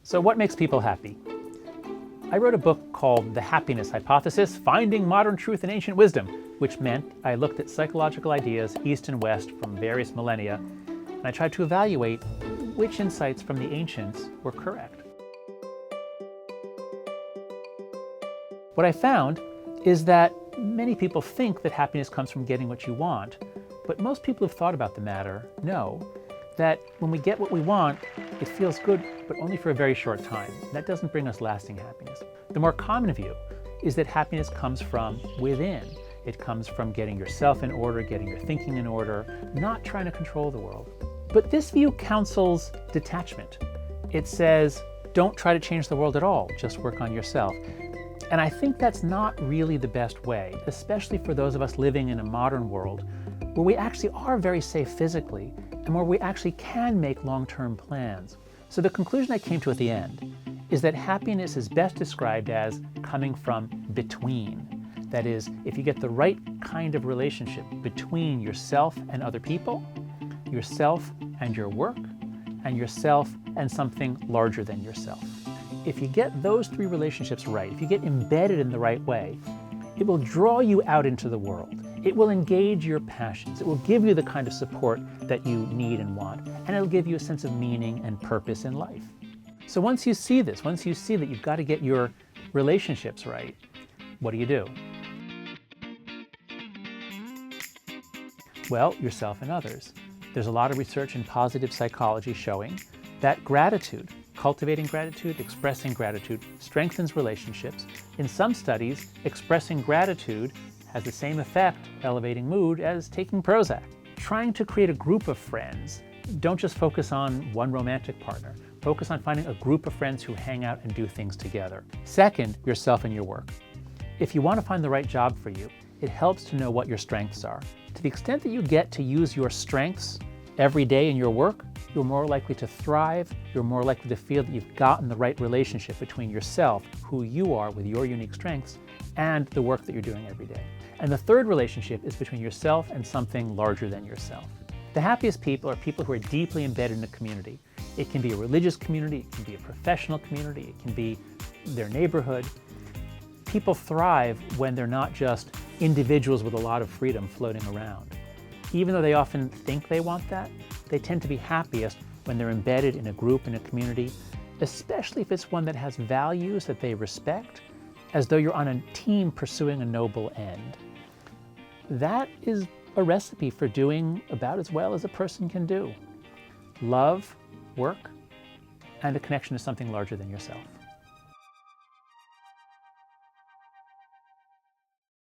So what makes people happy? I wrote a book called The Happiness Hypothesis, Finding Modern Truth in Ancient Wisdom, which meant I looked at psychological ideas, East and West, from various millennia, and I tried to evaluate which insights from the ancients were correct. What I found is that many people think that happiness comes from getting what you want, but most people who've thought about the matter know that when we get what we want, it feels good, but only for a very short time. That doesn't bring us lasting happiness. The more common view is that happiness comes from within. It comes from getting yourself in order, getting your thinking in order, not trying to control the world. But this view counsels detachment. It says, don't try to change the world at all, just work on yourself. And I think that's not really the best way, especially for those of us living in a modern world where we actually are very safe physically and where we actually can make long-term plans. So the conclusion I came to at the end is that happiness is best described as coming from between. That is, if you get the right kind of relationship between yourself and other people, yourself and your work, and yourself and something larger than yourself. If you get those three relationships right, if you get embedded in the right way, it will draw you out into the world. It will engage your passions. It will give you the kind of support that you need and want, and it'll give you a sense of meaning and purpose in life. So once you see this, once you see that you've got to get your relationships right, what do? Well, yourself and others. There's a lot of research in positive psychology showing that gratitude, cultivating gratitude, expressing gratitude, strengthens relationships. In some studies, expressing gratitude has the same effect, elevating mood, as taking Prozac. Trying to create a group of friends, don't just focus on one romantic partner. Focus on finding a group of friends who hang out and do things together. Second, yourself and your work. If you want to find the right job for you, it helps to know what your strengths are. To the extent that you get to use your strengths every day in your work, you're more likely to thrive, you're more likely to feel that you've gotten the right relationship between yourself, who you are with your unique strengths, and the work that you're doing every day. And the third relationship is between yourself and something larger than yourself. The happiest people are people who are deeply embedded in a community. It can be a religious community, it can be a professional community, it can be their neighborhood. People thrive when they're not just individuals with a lot of freedom floating around. Even though they often think they want that, they tend to be happiest when they're embedded in a group, in a community, especially if it's one that has values that they respect, as though you're on a team pursuing a noble end. That is a recipe for doing about as well as a person can do. Love, work, and a connection to something larger than yourself.